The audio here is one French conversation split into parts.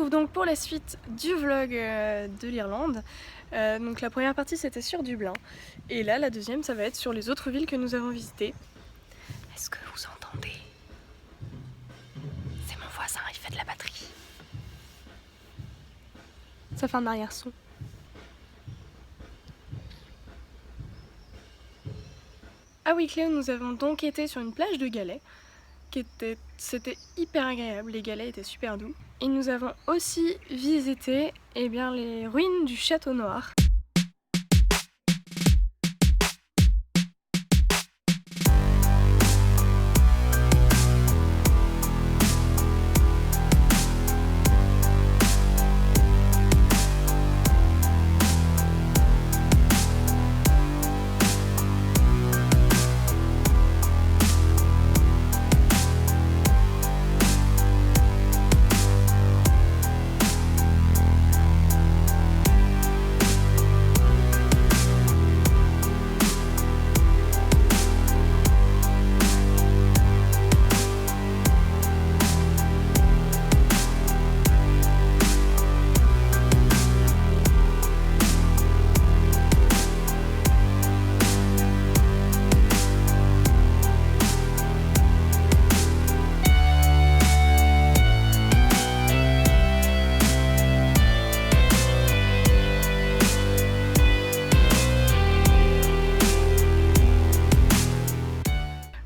retrouve donc pour la suite du vlog de l'Irlande. Donc la première partie c'était sur Dublin et là la deuxième ça va être sur les autres villes que nous avons visitées. Est-ce que vous entendez? C'est mon voisin, il fait de la batterie. Ça fait un arrière-son. À Wicklow nous avons donc été sur une plage de galets. C'était hyper agréable, les galets étaient super doux. Et nous avons aussi visité les ruines du Château Noir.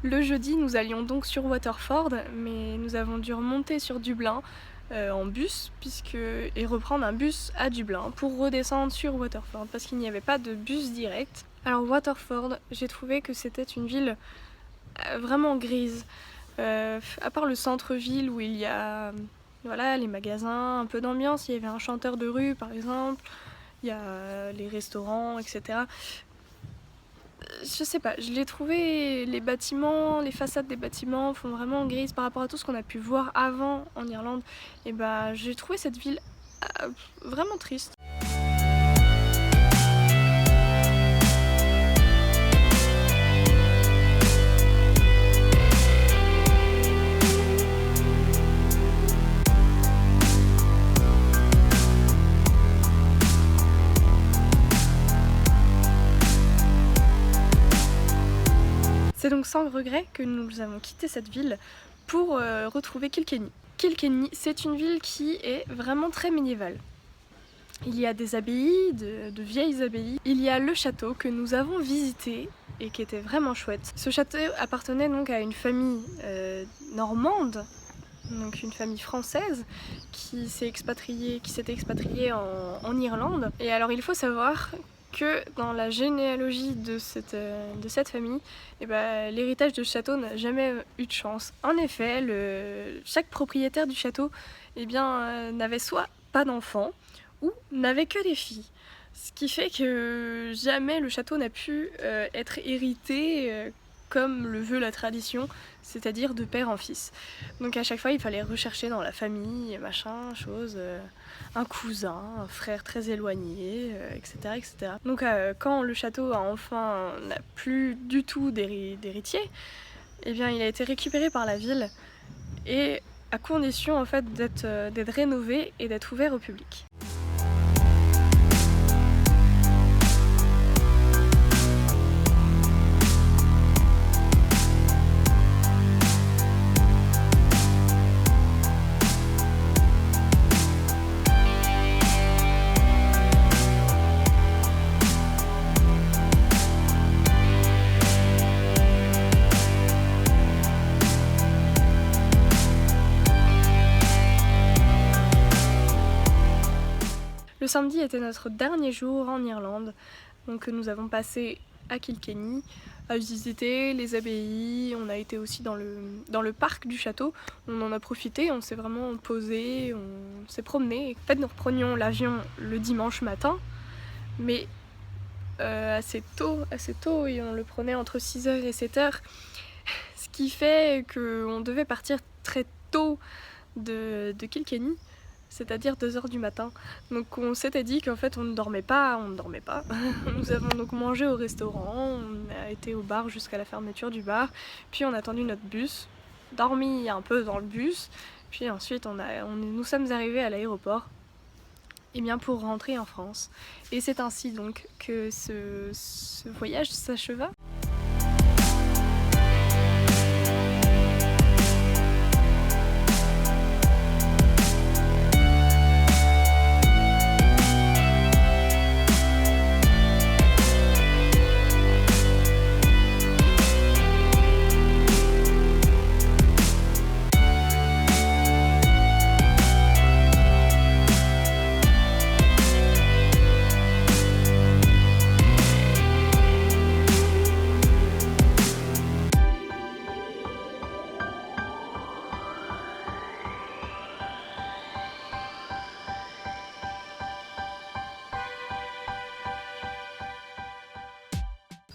Le jeudi, nous allions donc sur Waterford, mais nous avons dû remonter sur Dublin en bus et reprendre un bus à Dublin pour redescendre sur Waterford parce qu'il n'y avait pas de bus direct. Alors Waterford, j'ai trouvé que c'était une ville vraiment grise. À part le centre-ville où il y a les magasins, un peu d'ambiance, il y avait un chanteur de rue par exemple, il y a les restaurants, etc. Je sais pas, je l'ai trouvé, les bâtiments, les façades des bâtiments font vraiment grise par rapport à tout ce qu'on a pu voir avant en Irlande. Et j'ai trouvé cette ville vraiment triste. C'est donc sans regret que nous avons quitté cette ville pour retrouver Kilkenny. Kilkenny, c'est une ville qui est vraiment très médiévale. Il y a des abbayes, de vieilles abbayes. Il y a le château que nous avons visité et qui était vraiment chouette. Ce château appartenait donc à une famille normande, donc une famille française qui s'était expatriée en Irlande. Et alors il faut savoir que dans la généalogie de cette famille, l'héritage de ce château n'a jamais eu de chance. En effet, chaque propriétaire du château n'avait soit pas d'enfants ou n'avait que des filles. Ce qui fait que jamais le château n'a pu être hérité comme le veut la tradition, c'est-à-dire de père en fils. Donc à chaque fois il fallait rechercher dans la famille, un cousin, un frère très éloigné, etc., etc. Donc quand le château n'a plus du tout d'héritier, il a été récupéré par la ville et à condition en fait d'être rénové et d'être ouvert au public. Le samedi était notre dernier jour en Irlande, donc nous avons passé à Kilkenny, à visiter les abbayes, on a été aussi dans le parc du château, on en a profité, on s'est vraiment posé, on s'est promené. En fait nous reprenions l'avion le dimanche matin, mais assez tôt et on le prenait entre 6h et 7h, ce qui fait qu'on devait partir très tôt de Kilkenny, c'est-à-dire 2h du matin. Donc on s'était dit qu'en fait on ne dormait pas. Nous avons donc mangé au restaurant, on a été au bar jusqu'à la fermeture du bar, puis on a attendu notre bus, dormi un peu dans le bus, Puis ensuite nous sommes arrivés à l'aéroport pour rentrer en France. Et c'est ainsi donc que ce voyage s'acheva.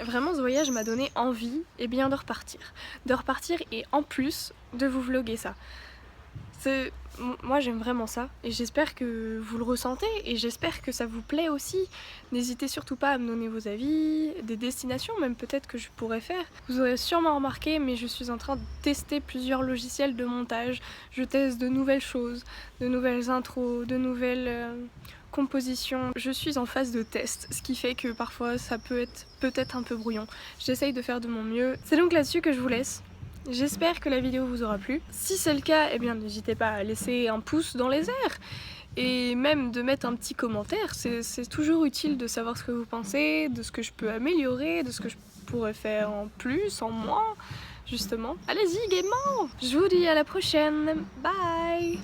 Vraiment, ce voyage m'a donné envie de repartir. De repartir et en plus de vous vlogger ça. Moi j'aime vraiment ça et j'espère que vous le ressentez et j'espère que ça vous plaît aussi. N'hésitez surtout pas à me donner vos avis, des destinations même peut-être que je pourrais faire. Vous aurez sûrement remarqué mais je suis en train de tester plusieurs logiciels de montage. Je teste de nouvelles choses, de nouvelles intros, de nouvelles compositions. Je suis en phase de test, ce qui fait que parfois ça peut être peut-être un peu brouillon. J'essaye de faire de mon mieux. C'est donc là-dessus que je vous laisse. J'espère que la vidéo vous aura plu. Si c'est le cas, n'hésitez pas à laisser un pouce dans les airs et même de mettre un petit commentaire. C'est toujours utile de savoir ce que vous pensez, de ce que je peux améliorer, de ce que je pourrais faire en plus, en moins, justement. Allez-y gaiement! Je vous dis à la prochaine. Bye!